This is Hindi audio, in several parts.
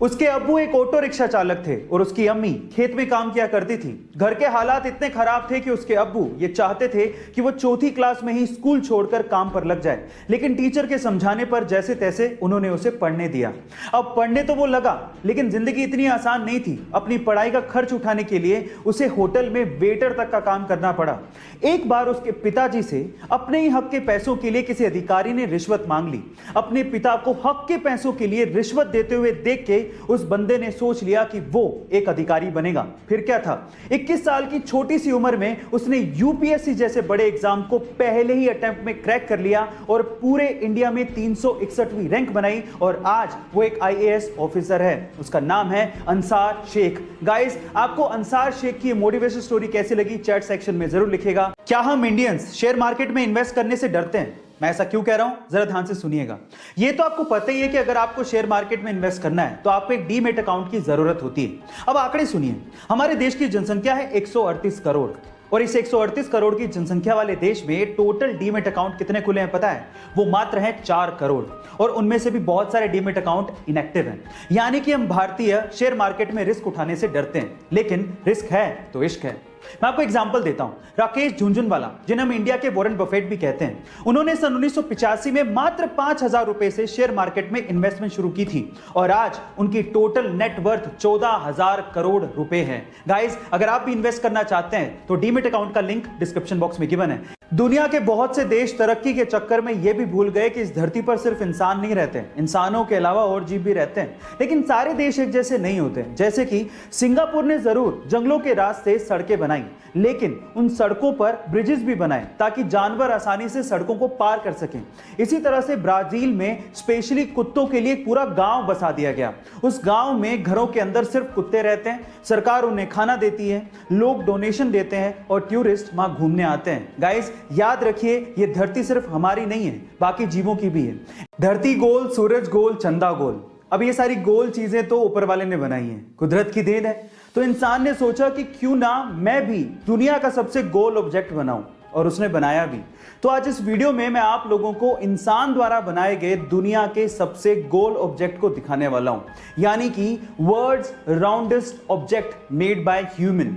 उसके अब्बू एक ऑटो रिक्शा चालक थे और उसकी अम्मी खेत में काम किया करती थी। घर के हालात इतने खराब थे कि उसके अब्बू ये चाहते थे कि वो चौथी क्लास में ही स्कूल छोड़कर काम पर लग जाए, लेकिन टीचर के समझाने पर जैसे तैसे उन्होंने उसे पढ़ने दिया। अब पढ़ने तो वो लगा, लेकिन जिंदगी इतनी आसान नहीं थी। अपनी पढ़ाई का खर्च उठाने के लिए उसे होटल में वेटर तक का काम करना पड़ा। एक बार उसके पिताजी से अपने ही हक के पैसों के लिए किसी अधिकारी ने रिश्वत मांग ली। अपने पिता को हक के पैसों के लिए रिश्वत देते हुए देख के उस बंदे ने सोच लिया कि वो एक अधिकारी बनेगा। फिर क्या था, 21 साल की छोटी सी उम्र में उसने यूपीएससी जैसे बड़े एग्जाम को पहले ही अटेम्प्ट में क्रैक कर लिया और पूरे इंडिया में 361वीं रैंक बनाई और आज वो एक आईएएस ऑफिसर है। उसका नाम है अंसार शेख। गाइस, आपको अंसार शेख की मोटिवेशन स्टोरी कैसी लगी चैट सेक्शन में जरूर लिखेगा। क्या हम इंडियंस शेयर मार्केट में इन्वेस्ट करने से डरते हैं? मैं ऐसा क्यों कह रहा हूं, जरा ध्यान से सुनिएगा। ये तो आपको पता ही है कि अगर आपको शेयर मार्केट में इन्वेस्ट करना है तो आपको एक डीमैट अकाउंट की जरूरत होती है। अब आंकड़े सुनिए, हमारे देश की जनसंख्या है 138 करोड़ और इस 138 करोड़ की जनसंख्या वाले देश में टोटल डीमैट अकाउंट कितने खुले हैं पता है? वो मात्र हैं 4 करोड़ और उनमें से भी बहुत सारे डीमैट अकाउंट इनएक्टिव हैं। यानी कि हम भारतीय शेयर मार्केट में रिस्क उठाने से डरते हैं, लेकिन रिस्क है तो इश्क है। मैं आपको एग्जांपल देता हूं। राकेश झुनझुनवाला, जिन्हें हम इंडिया के वॉरेन बफेट भी कहते हैं, उन्होंने सन 1985 में मात्र 5,000 रुपए से शेयर मार्केट में इन्वेस्टमेंट शुरू की थी और आज उनकी टोटल नेट वर्थ 14,000 करोड़ रुपए है। गाइस, अगर आप भी इन्वेस्ट करना चाहते हैं तो डीमैट अकाउंट का लिंक डिस्क्रिप्शन बॉक्स में गिवन है। दुनिया के बहुत से देश तरक्की के चक्कर में यह भी भूल गए कि इस धरती पर सिर्फ इंसान नहीं रहते, इंसानों के अलावा और जीव भी रहते हैं। लेकिन सारे देश एक जैसे नहीं होते। जैसे कि सिंगापुर ने जरूर जंगलों के रास्ते सड़कें बनाई, लेकिन उन सड़कों पर ब्रिजेस भी बनाए ताकि जानवर आसानी से सड़कों को पार कर सकें। इसी तरह से ब्राजील में स्पेशली कुत्तों के लिए एक पूरा गांव बसा दिया गया। उस गांव में घरों के अंदर सिर्फ कुत्ते रहते हैं, सरकार उन्हें खाना देती है, लोग डोनेशन देते हैं और टूरिस्ट वहां घूमने आते हैं। गाइस, याद रखिए, ये धरती सिर्फ हमारी नहीं है, बाकी जीवों की भी है। धरती गोल, सूरज गोल, चंदा गोल। अब ये सारी गोल चीजें तो ऊपर वाले ने बनाई हैं, कुदरत की देन है। तो इंसान ने सोचा कि क्यों ना मैं भी दुनिया का सबसे गोल ऑब्जेक्ट बनाऊं, और उसने बनाया भी। तो आज इस वीडियो में मैं आप लोगों को इंसान द्वारा बनाए गए दुनिया के सबसे गोल ऑब्जेक्ट को दिखाने वाला हूं, यानी कि world's roundest object made by human.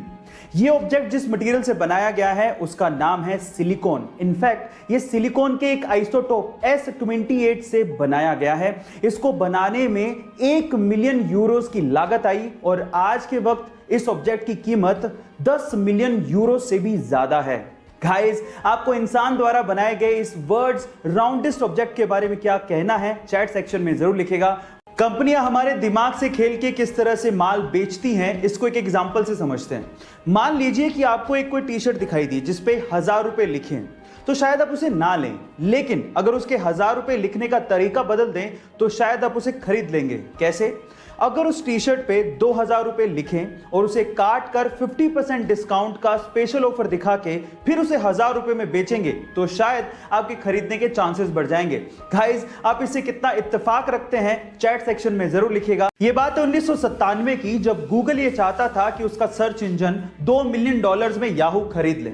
ये ऑब्जेक्ट जिस मटेरियल से बनाया गया है उसका नाम है सिलिकॉन। इनफैक्ट ये सिलिकॉन के एक आइसोटोप S28 से बनाया गया है। इसको बनाने में 1 मिलियन यूरोस की लागत आई और आज के वक्त इस ऑब्जेक्ट की कीमत 10 मिलियन यूरो से भी ज्यादा है। गाइस, आपको इंसान द्वारा बनाए गए इस वर्ल्ड्स राउंडेस्ट ऑब्जेक्ट के बारे में क्या कहना है चैट सेक्शन में जरूर लिखेगा। कंपनियां हमारे दिमाग से खेल के किस तरह से माल बेचती हैं, इसको एक एग्जांपल से समझते हैं। मान लीजिए कि आपको एक कोई टी शर्ट दिखाई दी जिसपे 1,000 रुपए लिखे हैं, तो शायद आप उसे ना लें, लेकिन अगर उसके 1,000 रुपए लिखने का तरीका बदल दें तो शायद आप उसे खरीद लेंगे। कैसे? अगर उस टी शर्ट पे 2,000 रुपए लिखें और उसे काट कर 50% डिस्काउंट का स्पेशल ऑफर दिखा के फिर उसे 1,000 रुपए में बेचेंगे तो शायद आपके खरीदने के चांसेस बढ़ जाएंगे। गाइस, आप इससे कितना इत्तेफाक रखते हैं चैट सेक्शन में जरूर लिखिएगा। ये बात है 1997 की, जब गूगल ये चाहता था कि उसका सर्च इंजन $2 मिलियन में याहू खरीद ले।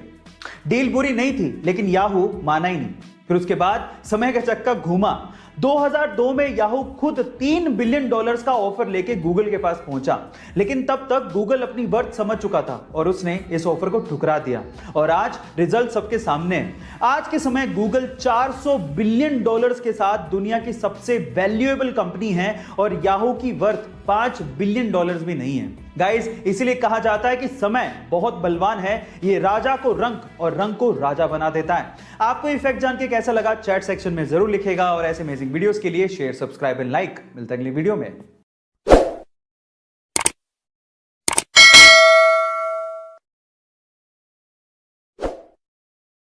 डील बुरी नहीं थी, लेकिन याहू माना ही नहीं। फिर उसके बाद समय का चक्का घूमा। 2002 में याहू खुद $3 बिलियन का ऑफर लेके गूगल के पास पहुंचा, लेकिन तब तक गूगल अपनी वर्थ समझ चुका था और उसने इस ऑफर को ठुकरा दिया। और आज रिजल्ट सबके सामने है। आज के समय गूगल $400 बिलियन के साथ दुनिया की सबसे वैल्यूएबल कंपनी है और याहू की वर्थ $5 बिलियन भी नहीं है। गाइस, इसीलिए कहा जाता है कि समय बहुत बलवान है, ये राजा को रंक और रंक को राजा बना देता है। आपको ये फैक्ट जान के कैसा लगा चैट सेक्शन में जरूर लिखेगा और ऐसे अमेजिंग वीडियोस के लिए शेयर, सब्सक्राइब एंड लाइक। मिलते हैं अगली वीडियो में।